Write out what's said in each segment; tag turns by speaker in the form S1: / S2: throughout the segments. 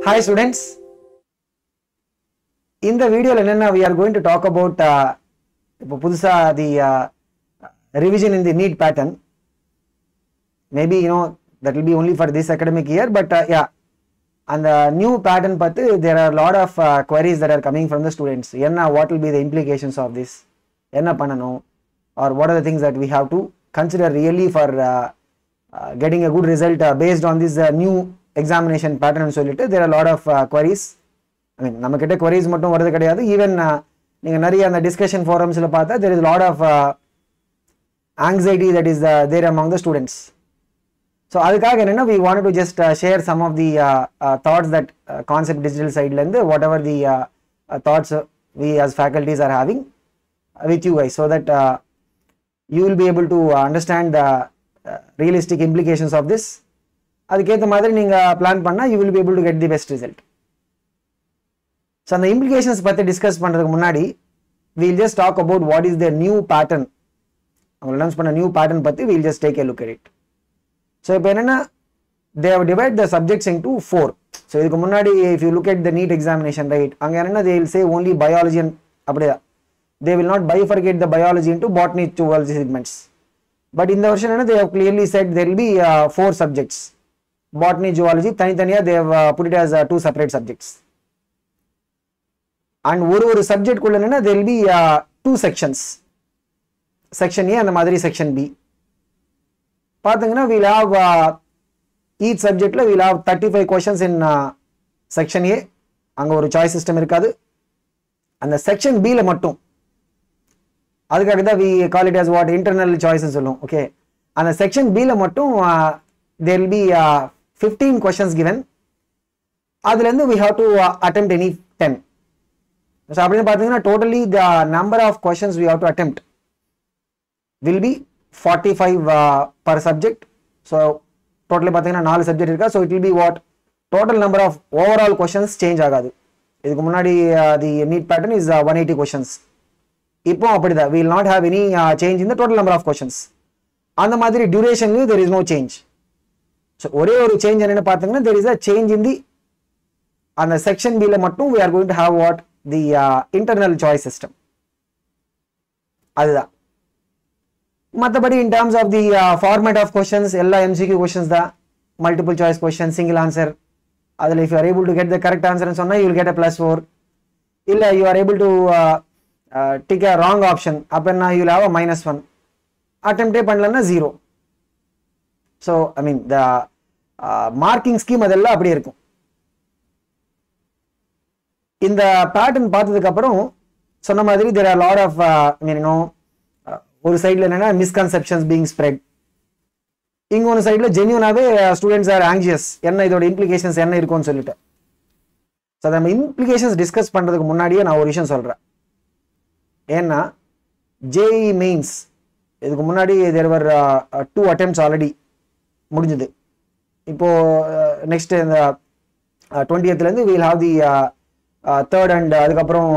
S1: Hi students, in the video we are going to talk about the revision in the NEET pattern. Maybe that will be only for this academic year, but yeah, and the new pattern there are a lot of queries that are coming from the students. What will be the implications of this? Or what are the things that we have to consider really for getting a good result based on this new examination pattern. There are a lot of queries. I mean, namakkitta queries mattum varudhu kedaiyadhu. Even neenga nariya and discussion forums la paatha, there is a lot of anxiety that is there among the students. So adukkaga we wanted to just share some of the thoughts that concept digital side la irundhu whatever the thoughts we as faculties are having with you guys, so that you will be able to understand the realistic implications of this. அதுக்கேற்ற மாதிரி நீங்க plan பண்ணா you will be able to get the best result. So அந்த implications பத்தி discuss பண்றதுக்கு முன்னாடி we'll just talk about what is the new pattern. அவங்க announce பண்ண new pattern பத்தி we'll just take a look at it. So இப்போ என்னன்னா they have divided the subjects into 4. So இதுக்கு முன்னாடி if you look at the NEET examination, right, அங்க என்னன்னா they will say only biology and அப்படியே they will not bifurcate the biology into botany, zoology segments. But in the version they have clearly said there will be 4 subjects. Botany, zoology, thaniyaniya they have put it as 2 separate subjects. And ஒரு subject குள்ள என்னன்னா there will be 2 sections. Section A and மாதிரி section B. பாத்தீங்கன்னா we'll have each subject la we'll have 35 questions in section A. அங்க ஒரு choice system இருக்காது. அந்த section B ல மட்டும் அதுக்காக தான் we call it as what internal choices சொல்லுவோம். Okay, அந்த section B ல மட்டும் there will be 15 questions given. அதுல இருந்து we have to attempt any 10. So அப்படினு பாத்தீங்கன்னா totally the number of questions we have to attempt will be 45 per subject. So totally பாத்தீங்கன்னா 4 subject இருக்கா. So it will be what total number of overall questions change ஆகாது. இதுக்கு முன்னாடி the NEET pattern is 180 questions. இப்போ அப்படிதான் we will not have any change in the total number of questions. அந்த மாதிரி duration there is no change. So ஒரே ஒரு change என்னன்னு பாத்தீங்கன்னா there is a change in the அந்த section B ல மட்டும் we are going to have what the internal choice system. அதுதான். மத்தபடி in terms of the format of questions எல்லா MCQ questions தான், multiple choice questions, single answer. அதுல if you are able to get the correct answer ன்னு சொன்னா you will get a +4. இல்ல you are able to take a wrong option அப்பன்னா you will have a -1. attempt பண்ணலன்னா 0. So I mean the marking scheme அதெல்லாம் அப்படியே இருக்கும். இந்த pattern பார்த்ததுக்கு அப்புறம் சொன்ன மாதிரி there are a lot of I mean ஒரு சைடுல என்னன்னா misconceptions being spread. இங்க ஒரு சைடுல ஜென்யூனாவே ஸ்டூடெண்ட்ஸ் ஆர் ஆங்ஷியஸ் என்ன இதோட இம்ப்ளிகேஷன்ஸ் என்ன இருக்கும்னு சொல்லிட்டு. ஸோ நம்ம இம்ப்ளிகேஷன்ஸ் டிஸ்கஸ் பண்றதுக்கு முன்னாடியே நான் ஒரு விஷயம் சொல்றேன். ஏன்னா JEE மெயின்ஸ் இதுக்கு முன்னாடி there were 2 attempts already முடிஞ்சது. இப்போ நெக்ஸ்ட் இந்த 20th ல இருந்து we'll have the third and அதுக்கப்புறம்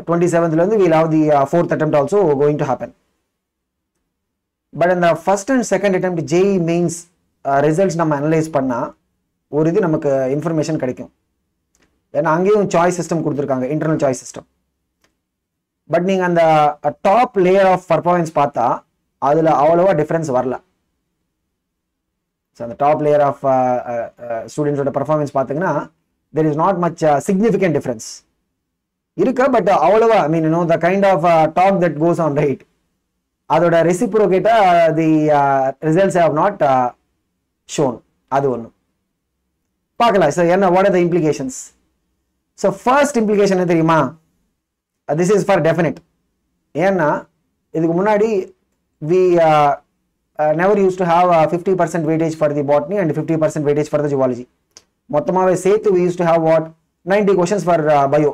S1: 27th ல இருந்து we'll have the 4th attempt also going to happen. But in the first and second attempt JEE mains results நம்ம analyse பண்ணா ஒரு இது நமக்கு இன்ஃபர்மேஷன் கிடைக்கும். ஏன்னா அங்கேயும் சாய்ஸ் சிஸ்டம் கொடுத்துருக்காங்க, இன்டர்னல் சாய்ஸ் சிஸ்டம். பட் நீங்க அந்த டாப் லேயர் ஆஃப் பர்ஃபார்மன்ஸ் பார்த்தா அதுல அவ்வளவா டிஃபரன்ஸ் வரல. ஸோ அந்த டாப் லேயர் ஆஃப் ஸ்டூடெண்ட்ஸோட பர்ஃபார்மன்ஸ் பார்த்தீங்கன்னா there is not much significant difference இருக்கு. பட் அவ்வளவா I mean the kind of talk that goes on, right, அதோட ரெசிப்ரோகேட்டா the results have not shown. அது ஒன்று பார்க்கலாம். ஸோ என்ன what are the implications? So first implication என்ன தெரியுமா? This is for definite. ஏன்னா இதுக்கு முன்னாடி we never used to have 50% weightage for the botany and 50% weightage for the zoology. மொத்தமாவே சேர்த்து we used to have what 90 questions for bio.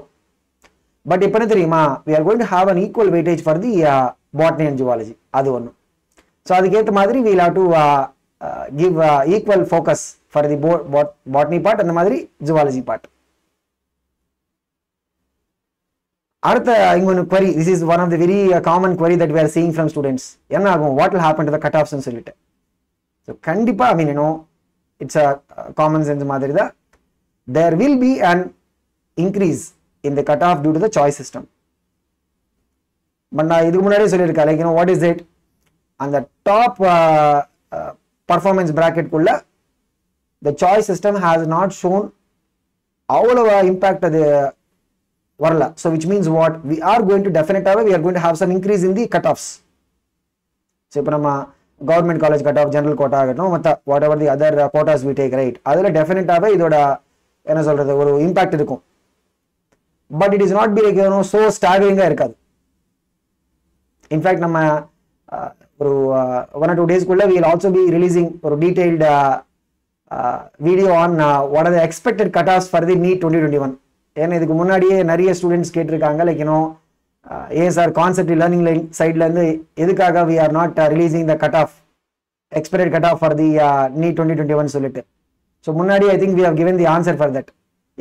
S1: But இப்போ என்ன தெரியுமா, we are going to have an equal weightage for the botany and zoology. அது ஒன்று. So அதுக்கேற்ற மாதிரி we will have to give equal focus for the botany part and the மாதிரி zoology part. அடுத்த இங்க ஒரு query, this is one of the very common query that we are seeing from students. என்ன ஆகும், what will happen to the cutoffs ன்னு சொல்லிட்டு. So கண்டிப்பா I mean it's a common sense மாதிரி தான். there will be an increase in the cutoff due to the choice system. But நான் இதுக்கு முன்னாடியே சொல்லியிருக்கேன், like what is it, அந்த top performance bracket குள்ள the choice system has not shown அவ்வளவு impact அது வரல. So which means what, we are going to definitely we are going to have some increase in the cutoffs. So இப்போ நம்ம government college cutoff, general quota ஆகட்டும், மற்ற whatever the other quotas we take, right, அதில் டெஃபினட்டாகவே இதோட என்ன சொல்றது ஒரு impact இருக்கும். But it is not be like so ஸ்டாகரிங்காக இருக்காது. இன்ஃபேக்ட் நம்ம ஒரு 1 or 2 டேஸ்க்குள்ள we will also be releasing ஒரு detailed video on what are the expected cutoffs for the NEET 2021. ஏன்னா இதுக்கு முன்னாடியே நிறைய ஸ்டூடெண்ட்ஸ் கேட்டிருக்காங்க, லைக் ஏன் சார் கான்செப்ட் லேர்னிங் லைன் சைட்லேருந்து எதுக்காக we are not releasing the cutoff, expected cutoff for the NEET 2021 சொல்லிட்டு. ஸோ முன்னாடி I think we have given the answer for that.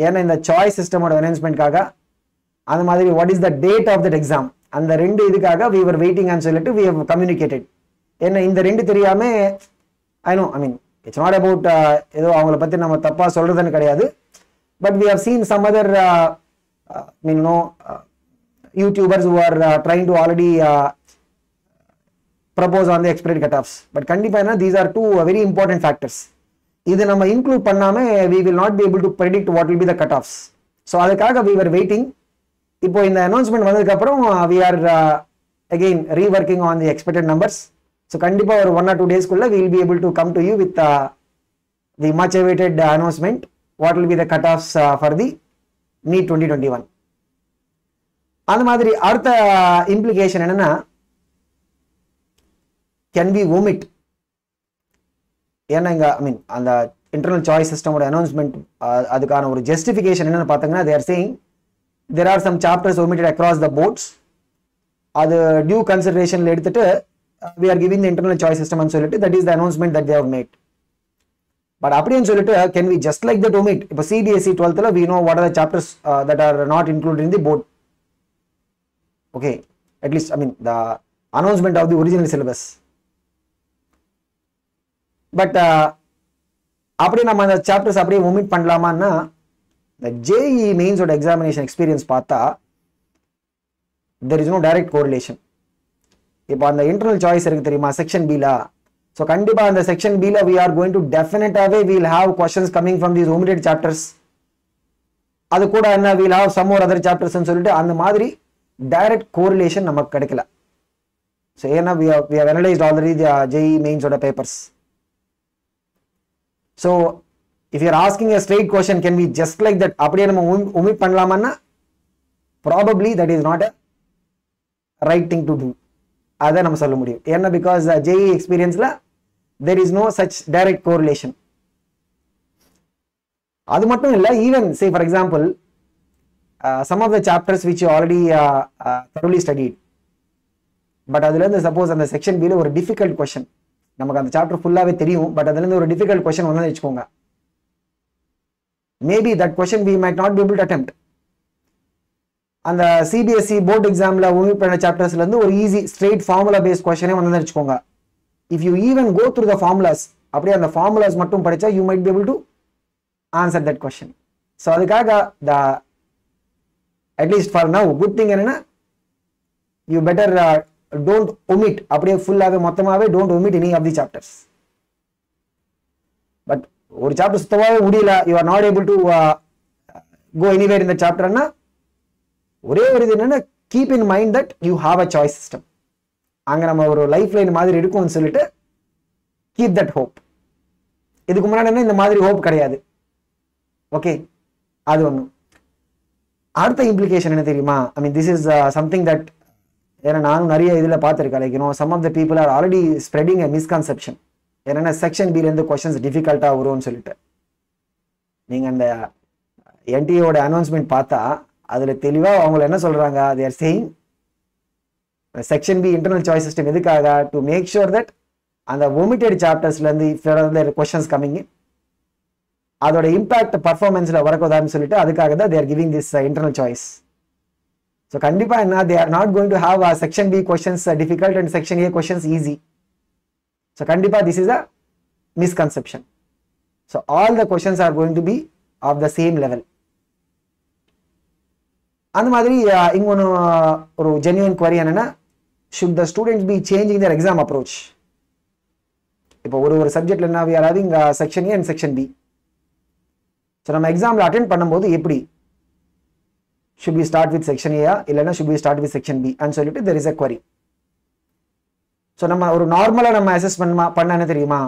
S1: ஏன்னா இந்த சாய்ஸ் சிஸ்டமோட அனௌன்ஸ்மெண்ட்காக அந்த மாதிரி what is the date of that exam, அந்த ரெண்டு இதுக்காக we were waiting and சொல்லிட்டு we have communicated. ஏன்னா இந்த ரெண்டு தெரியாம I mean it's not about ஏதோ அவங்கள பற்றி நம்ம தப்பாக சொல்றதுன்னு கிடையாது. But we have seen some other YouTubers who are trying to already propose on the expected cutoffs. But கண்டிப்பாக these are two very important factors. இது நம்ம இன்க்ளூட் பண்ணாம we will not be able to predict what will be the cutoffs. So அதுக்காக we were waiting. இப்போ இந்த announcement வந்ததுக்கு அப்புறம் we are again reworking on the expected numbers. So கண்டிப்பா ஒரு 1 or 2 daysக்குள்ள we will be able to come to you with the much awaited announcement, what will be the cutoffs for the NEET 2021. அந்த மாதிரி அடுத்த implication என்னன்னா, can we omit, ஏன்னா இங்க I mean அந்த internal choice சிஸ்டமோட announcement அதுக்கான ஒரு justification என்னன்னு பார்த்தீங்கன்னா, they are saying there are some chapters omitted across the boards. அது டியூ கன்சிடரேஷன்ல எடுத்துட்டு we are giving the internal choice system and சொல்லிட்டு that is the announcement that they have made. But அப்படின்னு சொல்லிட்டு can we just like that omit? இப்போ CBSE 12th we know what are the chapters that are not included in the board. Okay, at least I mean the announcement of the original syllabus. But அப்படியே நம்ம அந்த chapters அப்படியே omit பண்ணலாமான்னா, the JEE mains ஓட examination experience பார்த்தா there is no direct correlation. இப்போ அந்த internal choice இருக்கு தெரியுமா செக்ஷன் B ல, ஸோ கண்டிப்பா அந்த செக்ஷன் B ல we are going to definitely we will have questions coming from these omitted chapters. அது கூட என்ன we will have some more other chapters ன்னு சொல்லிட்டு அந்த மாதிரி டைரக்ட் கோரிலேஷன் நமக்கு கிடைக்கல. ஸோ ஏன்னா we have analyzed already the JEE mains ஓட papers. So if you are asking a straight question, can we just like that அப்படியே நம்ம omit பண்ணலாமான்னா probably that is not a right thing to do. அதை நம்ம சொல்ல முடியும். ஏன்னா because JEE எக்ஸ்பீரியன்ஸ்ல there is no such direct correlation. அது மட்டும் இல்லை, even say for example some of the chapters which you already thoroughly studied, but அதுல இருந்து சப்போஸ் அந்த செக்ஷன் B ல ஒரு டிஃபிகல்ட் கொஸ்டின், நமக்கு அந்த சாப்டர் ஃபுல்லாவே தெரியும், பட் அதுல இருந்து ஒரு டிஃபிகல்ட் கொஸ்டின் வந்து வச்சுக்கோங்க, maybe that question we might not be able to attempt. அந்த CBSE போர்ட் எக்ஸாம்ல omit பண்ண சாப்டர்ஸ்ல இருந்து ஒரு ஈஸி ஸ்ட்ரெயிட் ஃபார்முலா பேஸ்ட் கொஸ்டினே வந்து வச்சுக்கோங்க. If you even go through the formulas, அப்படியே அந்த ஃபார்முலாஸ் மட்டும் படிச்சா you might be able to answer that question. So அதுக்காக the at least for now good thing என்னன்னா, யூ பெட்டர் டோன்ட் omit, அப்படியே ஃபுல்லாவே மொத்தமாவே don't omit any of the chapters. But ஒரு சாப்டர் சுத்தமாவே முடியல, you are not able to go anywhere இந்த சாப்டர்னா, ஒரே ஒரு இது என்னன்னா, keep in mind that you have a choice system. அங்க நம்ம ஒரு லைஃப் லைன் மாதிரி இருக்கும்னு சொல்லிட்டு கீப் தட் ஹோப். இதுக்கு முன்னாடி இந்த மாதிரி ஹோப் கிடையாது. ஓகே, அது ஒன்று. அடுத்த இம்ப்ளிகேஷன் என்ன தெரியுமா? I mean this is something that, ஏன்னா நானும் நிறைய இதில் பார்த்துருக்கேன், like some of the people are already spreading a misconception. ஏன்னா செக்ஷன் பிலேருந்து கொஸ்டின்ஸ் டிஃபிகல்ட்டாக வரும்னு சொல்லிட்டு. நீங்கள் அந்த என்டிஏவோட அனௌன்ஸ்மெண்ட் பார்த்தா அதில் தெளிவாக அவங்க என்ன சொல்கிறாங்க, they are saying section B internal choice system எதுக்காக, டு மேக் ஷுர் தட் அந்த ஒமிட்டட் சாப்டர்ஸ்லேருந்து இஃப் கொஸ்டின்ஸ் கம்மிங் அதோட இம்பாக்ட் பர்ஃபார்மன்ஸில் வரக்கூடாதுன்னு சொல்லிட்டு அதுக்காக தான் they are giving this internal choice. So கண்டிப்பாக என்ன, they are not going to have section B questions difficult and section A questions easy. So கண்டிப்பாக this is a misconception. So all the questions are going to be of the same level. அந்த மாதிரி இன்னொன்று ஒரு genuine query என்னன்னா, should the students be changing their exam approach? இப்போ ஒரு சப்ஜெக்ட்ல என்ன we are having section A and section B. So நம்ம எக்ஸாமில் அட்டென்ட் பண்ணும்போது எப்படி, should we start with section A இல்லைன்னா should we start with section B and சொல்லிட்டு there is a query. So நம்ம ஒரு நார்மலாக நம்ம அசஸ் பண்ண என்ன தெரியுமா,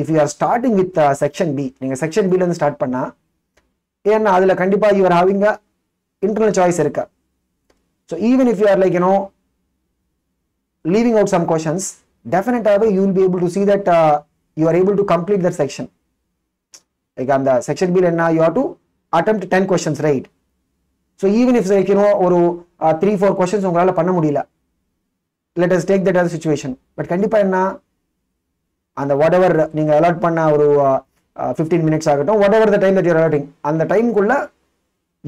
S1: if you are starting with section B, நீங்கள் செக்ஷன் பிலேருந்து ஸ்டார்ட் பண்ணால் ஏன்னா அதில் கண்டிப்பாக you are having a internal choice இருக்கா. So even if you are like leaving out some questions, definitely you will be able to see that you are able to complete that section. Like on the section B you have to attempt 10 questions, right? So even if like ஒரு 3-4 questions உங்களால பண்ண முடியல, let us take that as a situation. But கண்டிப்பா என்ன அந்த whatever நீங்க allot பண்ண ஒரு 15 minutes ஆகட்டும், whatever the time that you are allotting, அந்த டைம்க்குள்ள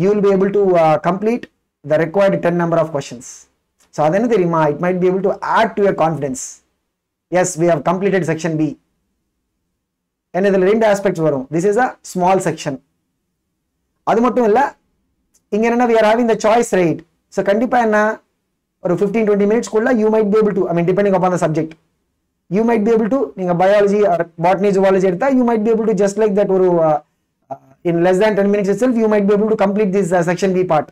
S1: you will be able to complete the required 10 number of questions. So அது என்ன தெரியுமா, it might be able to add to your confidence. Yes, we have completed section B. And இதில் 2 aspects வரும். This is a small section. அது மட்டும் இல்லை, இங்கே என்ன we are having the choice, right? So கண்டிப்பா என்ன ஒரு 15-20 minutes குள்ள you might be able to, I mean depending upon the subject, you might be able to, நீங்கள் biology or botany zoology எடுத்தா you might be able to just like that ஒரு in less than 10 minutes itself you might be able to complete this section B part.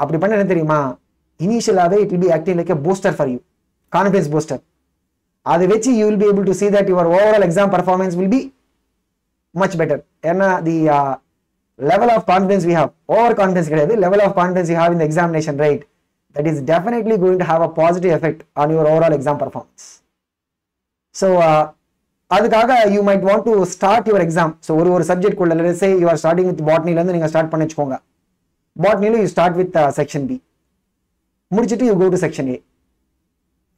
S1: அப்படி பண்ண என்ன தெரியுமா, initially it will be acting like a booster for you, confidence booster. அதை வச்சு you will be able to see that your overall exam performance will be much better. ஏன்னா the level of confidence we have, over confidence கிடையாது, level of confidence you have in the examination, right? That is definitely going to have a positive effect on your overall exam performance. So அதுக்காக you might want to start your exam. So ஒரு subject குள்ள let's say you are starting with botany ல இருந்து நீங்க start பண்ணி வெச்சுக்கோங்க. Botany ல you start with section B. முடிச்சிட்டு you go to section A.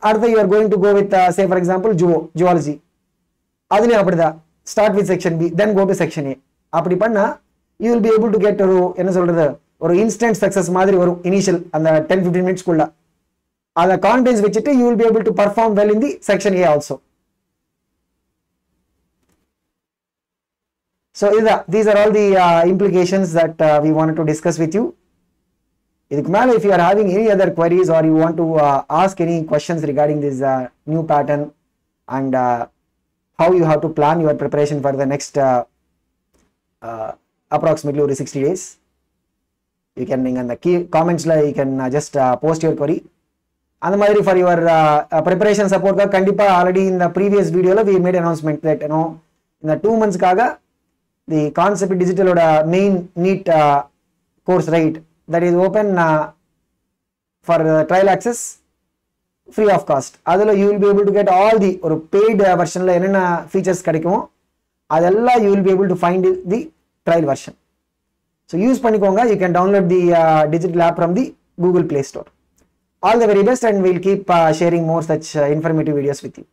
S1: அடுத்து you are going to go with say for example zoology. அதுலயும் அப்படிதான், start with section B then go to section A. அப்படி பண்ணா you will be able to get ஒரு என்ன சொல்றது ஒரு இன்ஸ்டன்ட் சக்சஸ் மாதிரி வரும் இனிஷியல் அந்த 10-15 minutes குள்ள. அத கான்ஃபிடன்ஸ் வச்சிட்டு you will be able to perform well in the section A also. So these are all the implications that we wanted to discuss with you. இதுக்கு மேல if you are having any other queries or you want to ask any questions regarding this new pattern and how you have to plan your preparation for the next approximately 60 days, you can in the key comments you can just post your query. And the மாதிரி for your preparation support கண்டிப்பா already in the previous video we made announcement that in the 2 months காக the concept digital main NEET course, right, that is open for trial access free of cost. adula you will be able to get all the or paid version la enna features kadikumo adella you will be able to find the trial version. So use panikonga, you can download the digital app from the Google Play Store. All the very best, and we'll keep sharing more such informative videos with you.